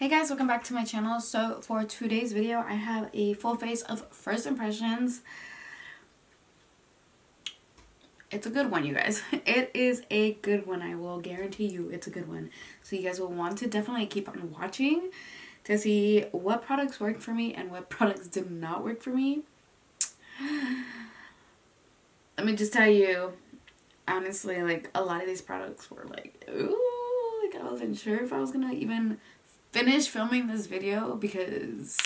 Hey guys, welcome back to my channel. So for today's video, I have a full face of first impressions. It's a good one, you guys. It is a good one. I will guarantee you it's a good one. So you guys will want to definitely keep on watching to see what products worked for me and what products did not work for me. Let me just tell you, honestly, like a lot of these products were like, ooh, like I wasn't sure if I was gonna even finish filming this video because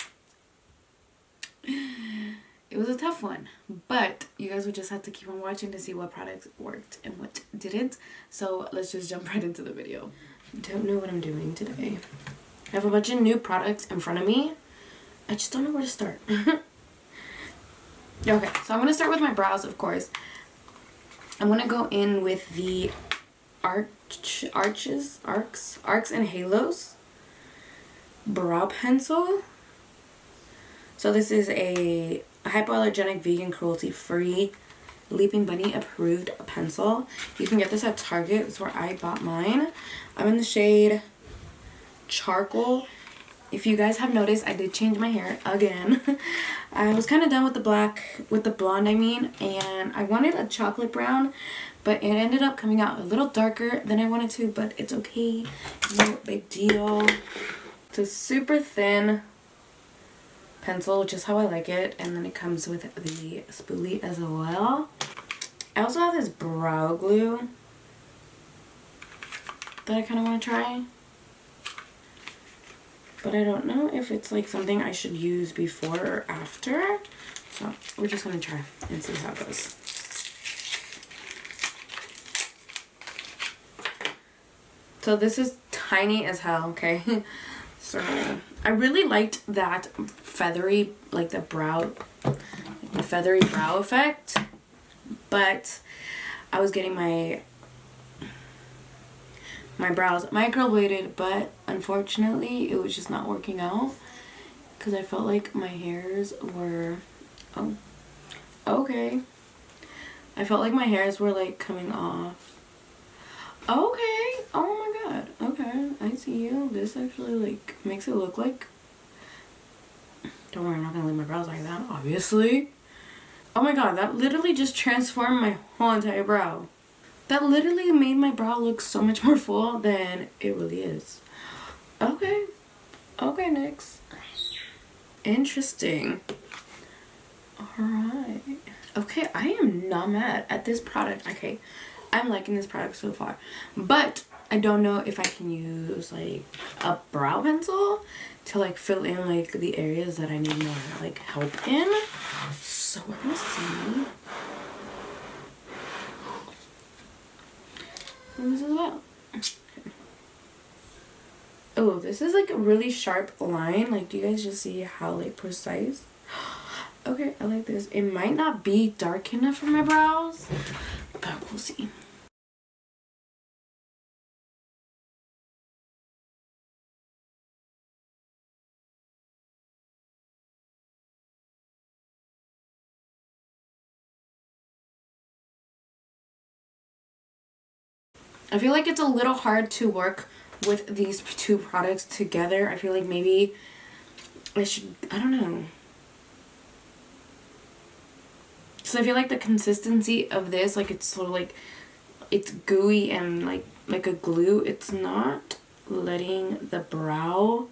it was a tough one, but you guys would just have to keep on watching to see what products worked and what didn't. So let's just jump right into the video. Don't know what I'm doing today. I have a bunch of new products in front of me. I just don't know where to start. Okay, so I'm gonna start with my brows, of course. I'm gonna go in with the arcs and halos brow pencil. So this is a hypoallergenic, vegan, cruelty free, Leaping Bunny approved pencil. You can get this at Target. That's where I bought mine. I'm in the shade Charcoal. If you guys have noticed, I did change my hair again. I was kind of done with the blonde and I wanted a chocolate brown, but it ended up coming out a little darker than I wanted to, but it's okay, no big deal. It's a super thin pencil, which is how I like it, and then it comes with the spoolie as well. I also have this brow glue that I kind of want to try, but I don't know if it's like something I should use before or after, so we're just going to try and see how it goes. So this is tiny as hell, okay? So I really liked that feathery, like the feathery brow effect, but I was getting my brows microbladed, but unfortunately it was just not working out because I felt like my hairs were, oh, okay. I felt like my hairs were like coming off. Okay, oh my god, okay, I see you. This actually like makes it look like, don't worry, I'm not gonna leave my brows like that, obviously. Oh my god, that literally just transformed my whole entire brow. That literally made my brow look so much more full than it really is. Okay, okay, next. Interesting. Alright. Okay, I am not mad at this product. Okay, I'm liking this product so far, but I don't know if I can use like a brow pencil to like fill in like the areas that I need more like help in. So we're gonna see what this is about. Okay. Oh, this is like a really sharp line. Like, do you guys just see how like precise? Okay, I like this. It might not be dark enough for my brows, but we'll see. I feel like it's a little hard to work with these two products together. I feel like maybe I should, I don't know. So I feel like the consistency of this, like it's sort of like, it's gooey and like a glue. It's not letting the brow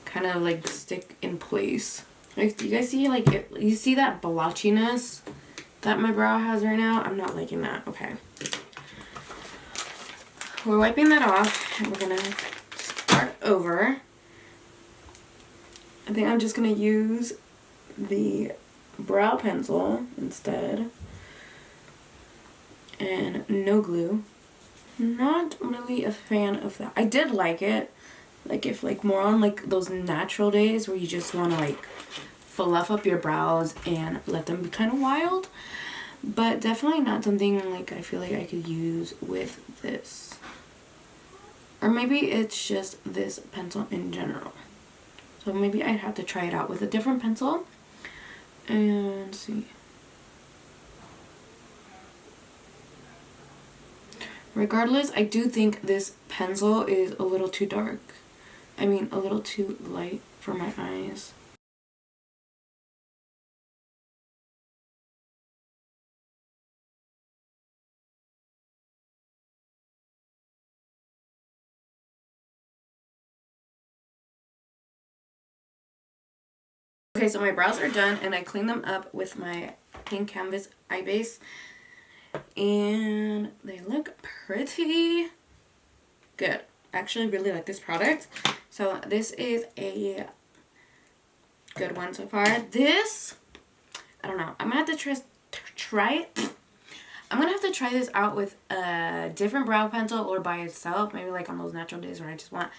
kind of like stick in place. Like, do you guys see like it, you see that blotchiness that my brow has right now? I'm not liking that. Okay. We're wiping that off and we're gonna start over. I think I'm just gonna use the brow pencil instead and no glue. Not really a fan of that. I did like it, like if like more on like those natural days where you just want to like fluff up your brows and let them be kind of wild, but definitely not something like I feel like I could use with this. Or maybe it's just this pencil in general. So maybe I'd have to try it out with a different pencil and see. Regardless, I do think this pencil is a little too dark. I mean, a little too light for my eyes. Okay, so my brows are done and I cleaned them up with my pink canvas eye base. And they look pretty good. I actually really like this product. So this is a good one so far. This, I don't know. I'm going to have to try it. I'm going to have to try this out with a different brow pencil or by itself. Maybe like on those natural days where I just want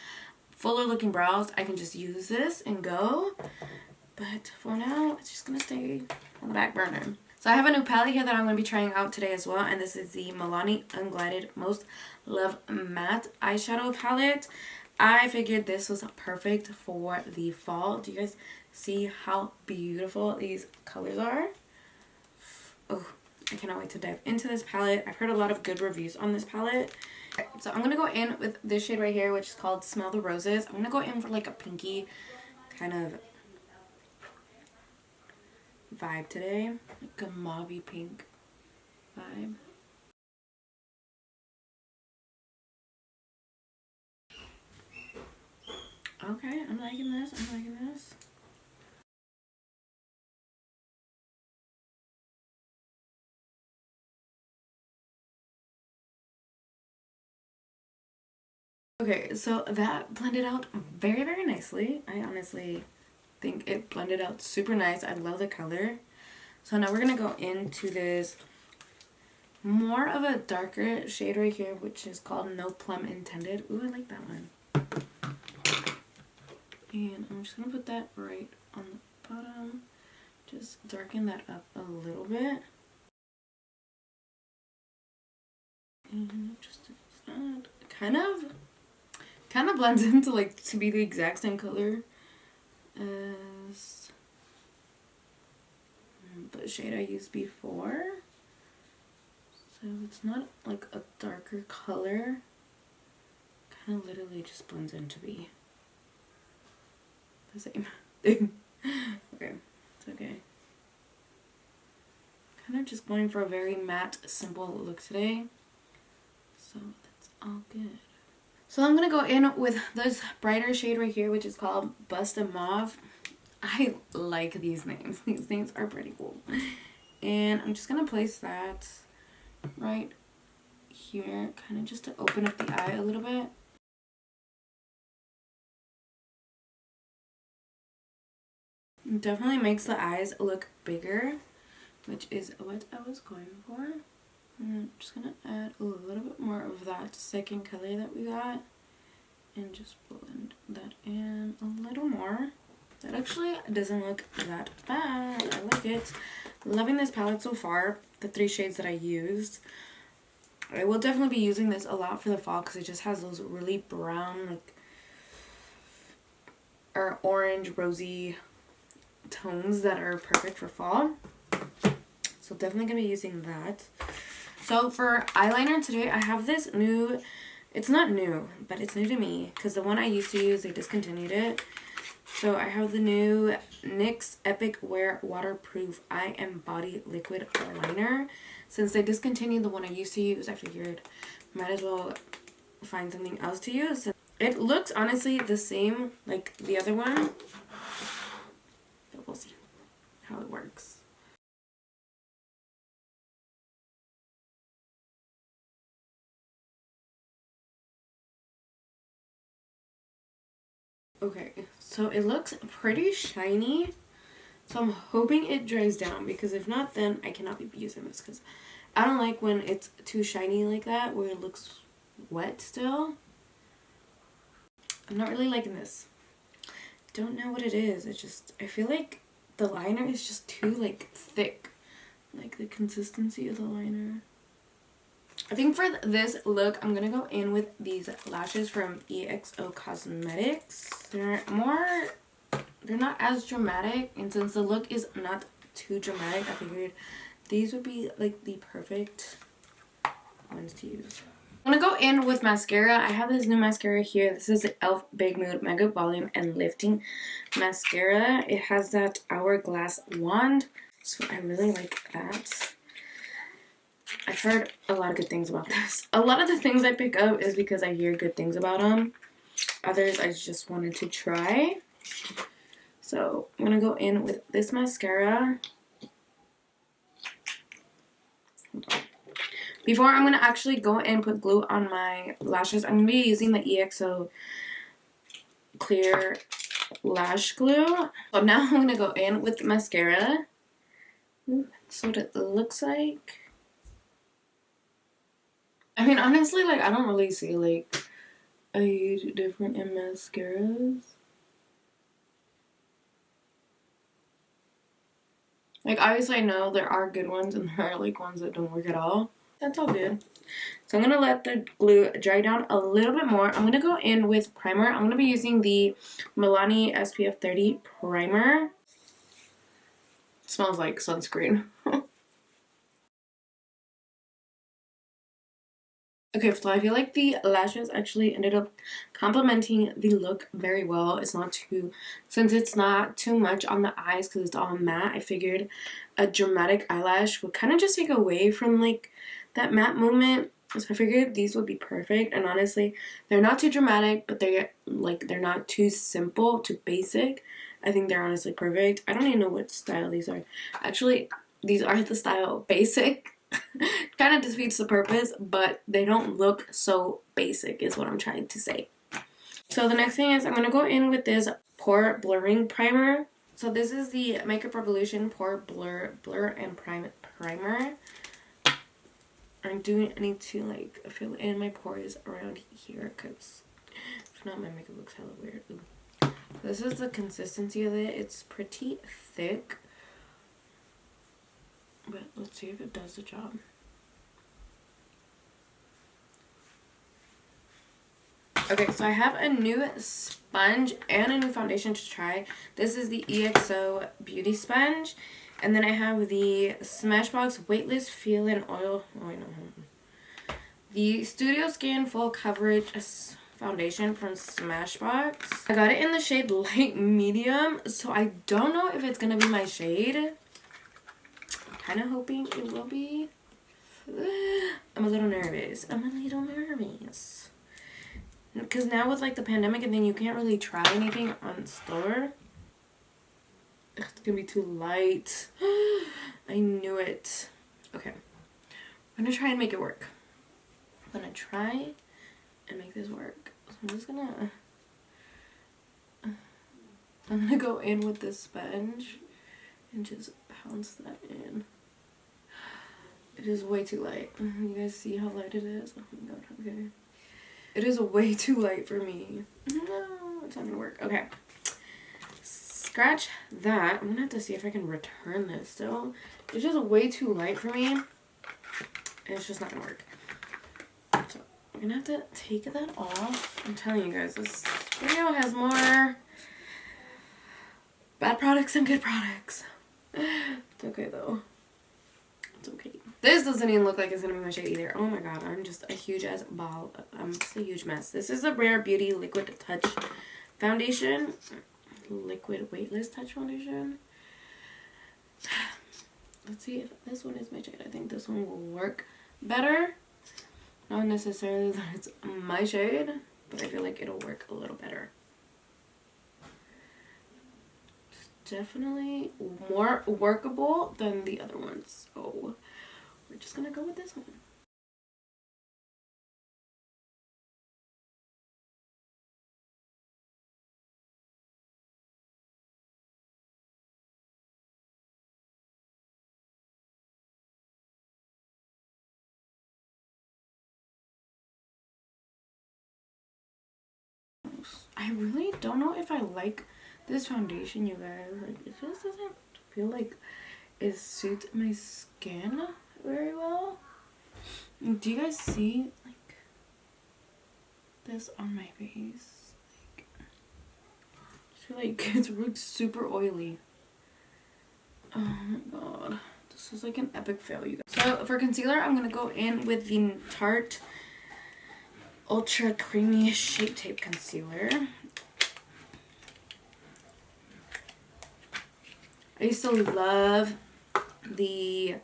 fuller looking brows. I can just use this and go. But for now, it's just going to stay on the back burner. So I have a new palette here that I'm going to be trying out today as well. And this is the Milani Unglided Most Love Matte Eyeshadow Palette. I figured this was perfect for the fall. Do you guys see how beautiful these colors are? Oh, I cannot wait to dive into this palette. I've heard a lot of good reviews on this palette. Okay, so I'm going to go in with this shade right here, which is called Smell the Roses. I'm going to go in for like a pinky kind of vibe today, like a mauvey pink vibe. Okay, I'm liking this. I'm liking this. Okay, so that blended out very, very nicely. I honestly think it blended out super nice. I love the color. So now we're gonna go into this more of a darker shade right here, which is called No Plum Intended. Ooh, I like that one. And I'm just gonna put that right on the bottom. Just darken that up a little bit. And just that kind of blends into like to be the exact same color as the shade I used before. So it's not like a darker color. Kind of literally just blends into be the same thing. Okay, it's okay. Kind of just going for a very matte, simple look today. So that's all good. So I'm going to go in with this brighter shade right here, which is called Bust a Mauve. I like these names. These names are pretty cool. And I'm just going to place that right here, kind of just to open up the eye a little bit. It definitely makes the eyes look bigger, which is what I was going for. And I'm just going to add a little bit more of that second color that we got and just blend that in a little more. That actually doesn't look that bad. I like it. Loving this palette so far, the 3 shades that I used. I will definitely be using this a lot for the fall because it just has those really brown, like, or orange, rosy tones that are perfect for fall. So definitely going to be using that. So for eyeliner today, I have this new, it's not new, but it's new to me because the one I used to use, they discontinued it. So I have the new NYX Epic Wear Waterproof Eye and Body Liquid Eyeliner. Since they discontinued the one I used to use, I figured might as well find something else to use. It looks honestly the same like the other one, but we'll see how it works. Okay, so it looks pretty shiny. So I'm hoping it dries down because if not, then I cannot be using this because I don't like when it's too shiny like that where it looks wet still. I'm not really liking this. Don't know what it is. It just, I feel like the liner is just too like thick. Like the consistency of the liner. I think for this look, I'm going to go in with these lashes from EXO Cosmetics. They're not as dramatic, and since the look is not too dramatic, I figured these would be like the perfect ones to use. I'm gonna go in with mascara. I have this new mascara here. This is the e.l.f. Big Mood Mega Volume and Lifting Mascara. It has that hourglass wand, so I really like that. I've heard a lot of good things about this. A lot of the things I pick up is because I hear good things about them. Others I just wanted to try. So I'm gonna go in with this mascara. Hold on. Before I'm gonna actually go and put glue on my lashes, I'm gonna be using the EXO clear lash glue. So now I'm gonna go in with the mascara. So what it looks like. I mean, honestly, like, I don't really see, like, a huge difference in mascaras. Like, obviously, I know there are good ones and there are, like, ones that don't work at all. That's all good. So I'm going to let the glue dry down a little bit more. I'm going to go in with primer. I'm going to be using the Milani SPF 30 primer. It smells like sunscreen. Okay, so I feel like the lashes actually ended up complementing the look very well. It's not too, since it's not too much on the eyes because it's all matte, I figured a dramatic eyelash would kind of just take away from like that matte moment. So I figured these would be perfect, and honestly, they're not too dramatic, but they're not too simple, too basic. I think they're honestly perfect. I don't even know what style these are. Actually, these are the style basic. Kind of defeats the purpose, but they don't look so basic is what I'm trying to say. So the next thing is I'm going to go in with this pore blurring primer. So this is the Makeup Revolution Pore Blur and Primer. I need to like fill in my pores around here because if not my makeup looks hella weird. Ooh. This is the consistency of it. It's pretty thick. But let's see if it does the job. Okay, so I have a new sponge and a new foundation to try. This is the EXO Beauty Sponge. And then I have the Smashbox Weightless Feel-In Oil. Oh, wait, no. The Studio Skin Full Coverage Foundation from Smashbox. I got it in the shade Light Medium, so I don't know if it's going to be my shade. Kind of hoping it will be. I'm a little nervous. Because now with like the pandemic and then you can't really try anything on store. It's gonna be too light. I knew it. Okay. I'm gonna try and make it work. I'm gonna try and make this work. So I'm gonna go in with this sponge and just pounce that in. It is way too light. You guys see how light it is? Oh my god, okay. It is way too light for me. No, it's not gonna work. Okay. Scratch that. I'm gonna have to see if I can return this still. It's just way too light for me. And it's just not gonna work. So I'm gonna have to take that off. I'm telling you guys, this video has more bad products than good products. It's okay though. It's okay. This doesn't even look like it's gonna be my shade either. Oh my god, I'm just a huge ass ball. I'm just a huge mess. This is the Rare Beauty Liquid Touch Foundation. Liquid Weightless Touch Foundation. Let's see if this one is my shade. I think this one will work better. Not necessarily that it's my shade, but I feel like it'll work a little better. It's definitely more workable than the other ones. So we're just gonna go with this one. I really don't know if I like this foundation, you guys. Like, it just doesn't feel like it suits my skin very well. Do you guys see like this on my face? Like, I feel like it's like super oily. Oh my god, this is like an epic fail, you guys. So for concealer, I'm gonna go in with the Tarte Ultra Creamy Shape Tape Concealer. I used to love the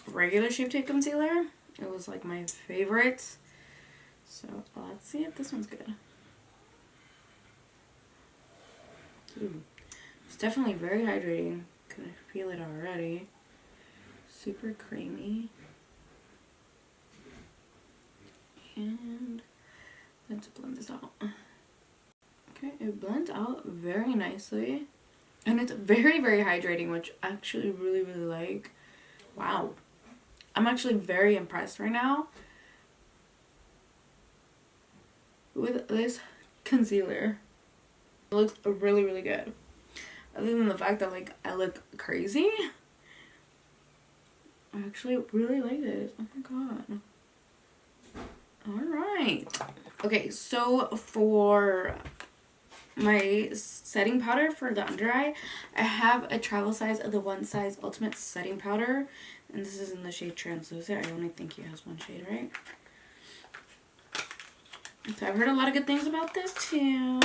regular Shape Tape Concealer. It was like my favorite. So let's see if this one's good. Ooh, it's definitely very hydrating. Can feel it already. Super creamy. And let's blend this out. Okay, it blends out very nicely. And it's very, very hydrating, which I actually really, really like. Wow. I'm actually very impressed right now with this concealer. It looks really, really good. Other than the fact that, like, I look crazy, I actually really like this. Oh my god. Alright. Okay, so for my setting powder for the under eye, I have a travel size of the One Size Ultimate Setting Powder. And this is in the shade Translucent. I only think it has one shade, right? So I've heard a lot of good things about this too.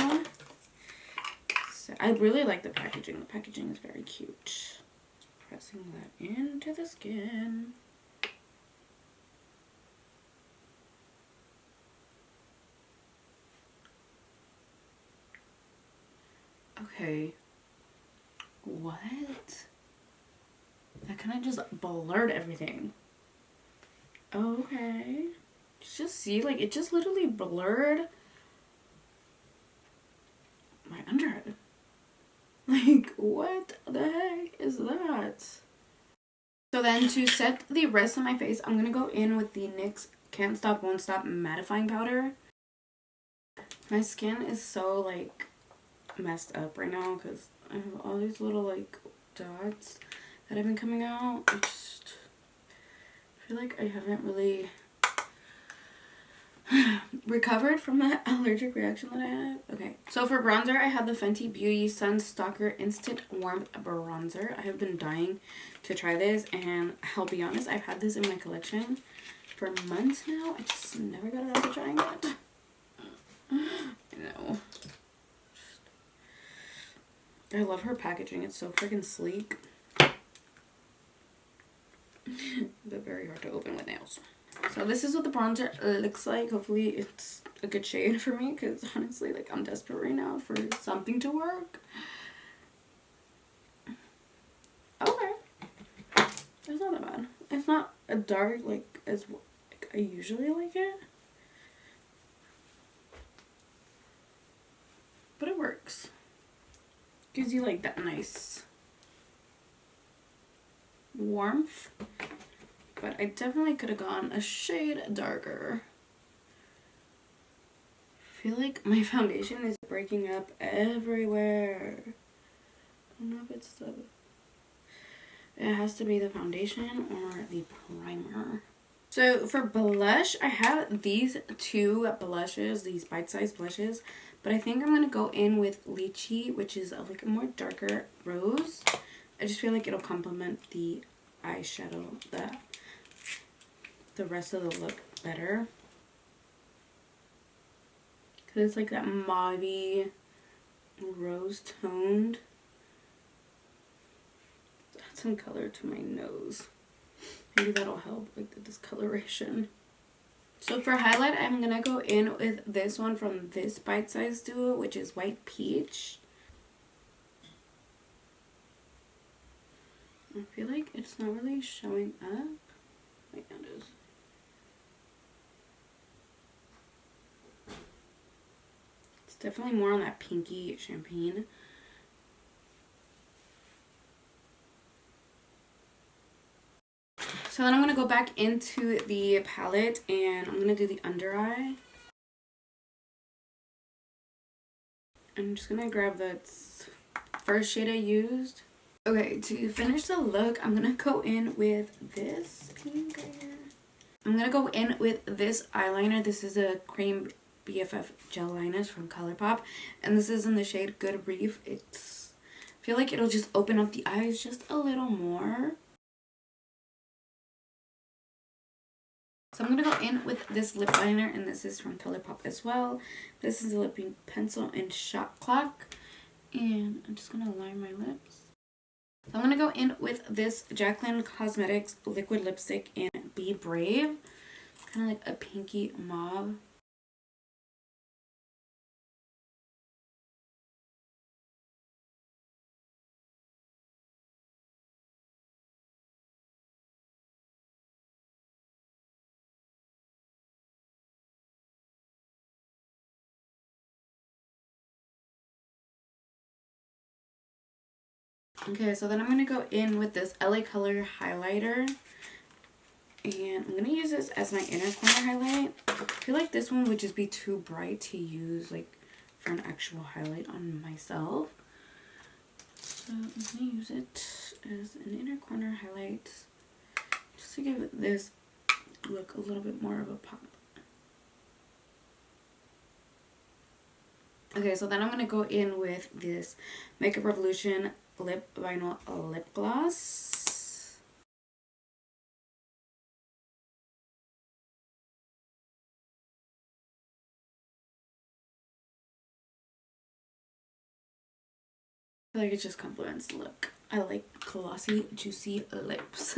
So I really like the packaging. The packaging is very cute. Pressing that into the skin. Okay. What? That kind of just blurred everything. Okay. Just see, like, it just literally blurred my under eye. Like, what the heck is that? So then to set the rest of my face, I'm going to go in with the NYX Can't Stop Won't Stop Mattifying Powder. My skin is so, like, messed up right now because I have all these little, like, dots that have been coming out. I just feel like I haven't really recovered from that allergic reaction that I had. Okay, so for bronzer, I have the Fenty Beauty Sun Stalker Instant Warmth Bronzer. I have been dying to try this, and I'll be honest, I've had this in my collection for months now. I just never got around to trying it. I know. I love her packaging. It's so freaking sleek. But very hard to open with nails. So this is what the bronzer looks like. Hopefully it's a good shade for me because honestly, like, I'm desperate right now for something to work. Okay. It's not that bad. It's not a dark like as like I usually like it. But it works. Gives you like that nice warmth. But I definitely could have gone a shade darker. I feel like my foundation is breaking up everywhere. I don't know if it's the... It has to be the foundation or the primer. So for blush, I have these two blushes, these bite-sized blushes. But I think I'm going to go in with Lychee, which is like a more darker rose. I just feel like it'll complement the eyeshadow, the rest of the look better. Because it's like that mauve-y rose toned. Add some color to my nose. Maybe that'll help like the discoloration. So for highlight, I'm going to go in with this one from this bite-sized duo, which is White Peach. I feel like it's not really showing up. Wait, it is. It's definitely more on that pinky champagne. So then I'm going to go back into the palette and I'm going to do the under eye. I'm just going to grab the first shade I used. Okay, to finish the look, I'm going to go in with this pink right here. I'm going to go in with this eyeliner. This is a Cream BFF Gel Liners from ColourPop. And this is in the shade Good Reef. I feel like it'll just open up the eyes just a little more. So I'm going to go in with this lip liner, and this is from ColourPop as well. This is a lip pencil in Shot Clock, and I'm just going to line my lips. So I'm going to go in with this Jaclyn Cosmetics liquid lipstick in Be Brave, kind of like a pinky mauve. Okay, so then I'm going to go in with this LA Color highlighter. And I'm going to use this as my inner corner highlight. I feel like this one would just be too bright to use like for an actual highlight on myself. So I'm going to use it as an inner corner highlight just to give this look a little bit more of a pop. Okay, so then I'm going to go in with this Makeup Revolution Lip Vinyl Lip Gloss. I feel like it just complements the look. I like glossy, juicy lips.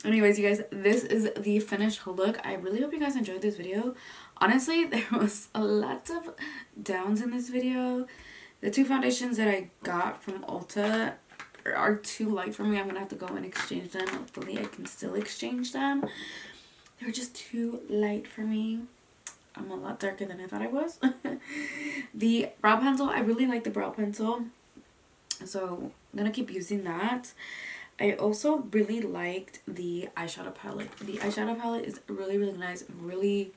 Anyways, you guys, this is the finished look. I really hope you guys enjoyed this video. Honestly, there was a lot of downs in this video. The two foundations that I got from Ulta are too light for me. I'm going to have to go and exchange them. Hopefully, I can still exchange them. They're just too light for me. I'm a lot darker than I thought I was. The brow pencil, I really like the brow pencil. So I'm going to keep using that. I also really liked the eyeshadow palette. The eyeshadow palette is really, really nice. Really,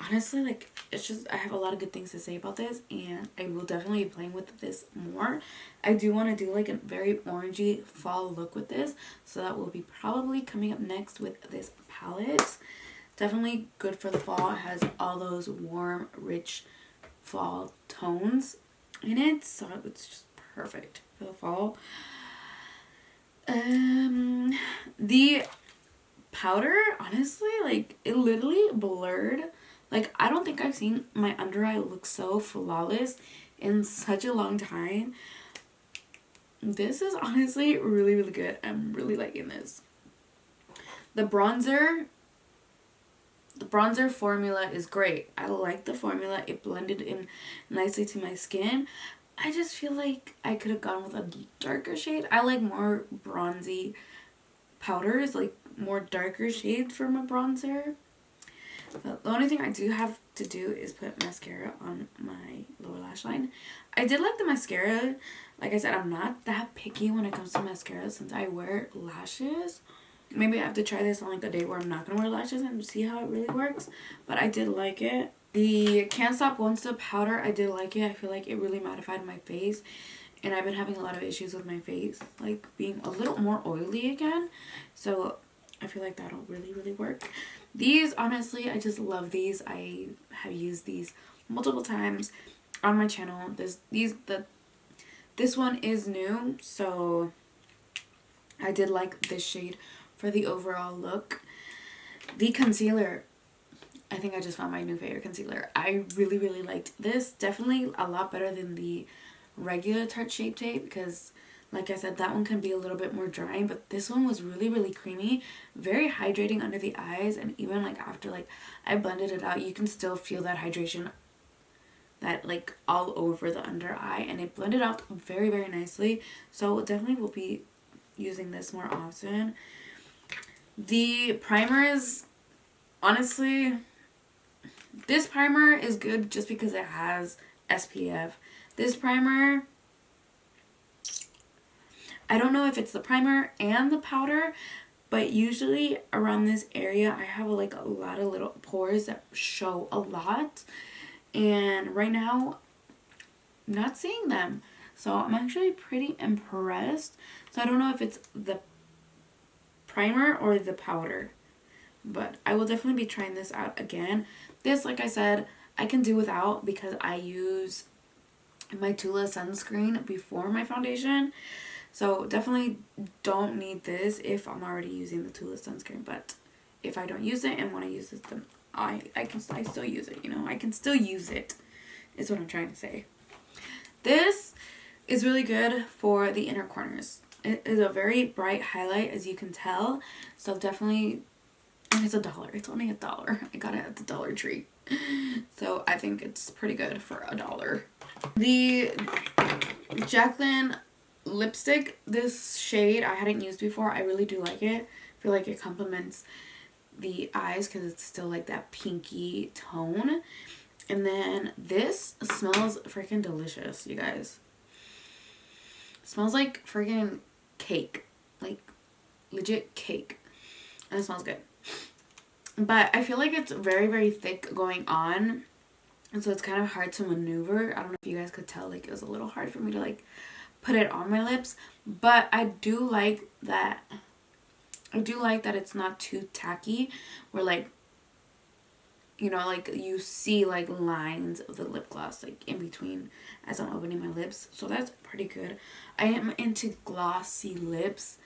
honestly, like, it's just, I have a lot of good things to say about this. And I will definitely be playing with this more. I do want to do like a very orangey fall look with this. So that will be probably coming up next with this palette. Definitely good for the fall. It has all those warm, rich fall tones in it, so it's just perfect for the fall. The powder, honestly, like, it literally blurred. Like, I don't think I've seen my under eye look so flawless in such a long time. This is honestly really, really good. I'm really liking this. The bronzer formula is great. I like the formula. It blended in nicely to my skin. I just feel like I could have gone with a darker shade. I like more bronzy powders, like more darker shades for my bronzer. The only thing I do have to do is put mascara on my lower lash line. I did like the mascara. Like I said, I'm not that picky when it comes to mascara since I wear lashes. Maybe I have to try this on like a day where I'm not going to wear lashes and see how it really works. But I did like it. The Can't Stop Won't Stop powder, I did like it. I feel like it really mattified my face. And I've been having a lot of issues with my face, like being a little more oily again. So I feel like that'll really, really work. These, honestly, I just love these. I have used these multiple times on my channel. This one is new, so I did like this shade for the overall look. The concealer, I think I just found my new favorite concealer. I really, really liked this. Definitely a lot better than the regular Tarte Shape Tape because, like I said, that one can be a little bit more drying, but this one was really, really creamy, very hydrating under the eyes, and even like after like I blended it out, you can still feel that hydration that like all over the under eye, and it blended out very, very nicely. So definitely will be using this more often. The primers, honestly, this primer is good just because it has SPF. This primer, I don't know if it's the primer and the powder, but usually around this area I have like a lot of little pores that show a lot, and right now I'm not seeing them, so I'm actually pretty impressed. So I don't know if it's the primer or the powder, but I will definitely be trying this out again. This, like I said, I can do without because I use my Tula sunscreen before my foundation. So definitely don't need this if I'm already using the Tula sunscreen. But if I don't use it and want to use it, then I still use it, you know. I can still use it, is what I'm trying to say. This is really good for the inner corners. It is a very bright highlight, as you can tell. So definitely, and it's $1. It's only $1. I got it at the Dollar Tree. So I think it's pretty good for $1. The Jaclyn lipstick, this shade I hadn't used before. I really do like it. I feel like it complements the eyes because it's still like that pinky tone. And then this smells freaking delicious, you guys. It smells like freaking cake. Like legit cake. And it smells good. But I feel like it's very, very thick going on. And so it's kind of hard to maneuver. I don't know if you guys could tell, like, it was a little hard for me to, like, put it on my lips. But I do like that. I do like that it's not too tacky. Where, like, you know, like, you see, like, lines of the lip gloss, like, in between as I'm opening my lips. So that's pretty good. I am into glossy lips.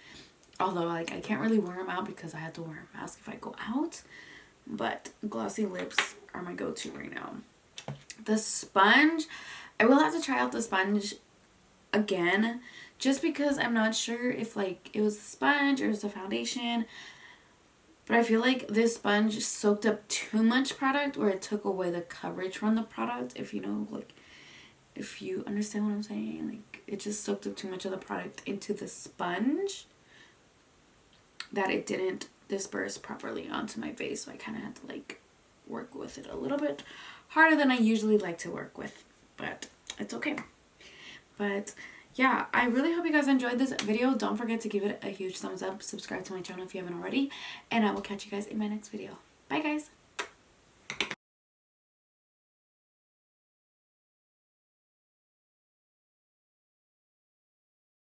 Although, like, I can't really wear them out because I have to wear a mask if I go out. But glossy lips are my go-to right now. The sponge, I will have to try out the sponge again. Just because I'm not sure if, like, it was the sponge or it was the foundation. But I feel like this sponge soaked up too much product, where it took away the coverage from the product. If you know, like, if you understand what I'm saying. Like, it just soaked up too much of the product into the sponge, that it didn't disperse properly onto my face. So I kind of had to, like, work with it a little bit harder than I usually like to work with. But it's okay. But yeah, I really hope you guys enjoyed this video. Don't forget to give it a huge thumbs up. Subscribe to my channel if you haven't already. And I will catch you guys in my next video. Bye, guys.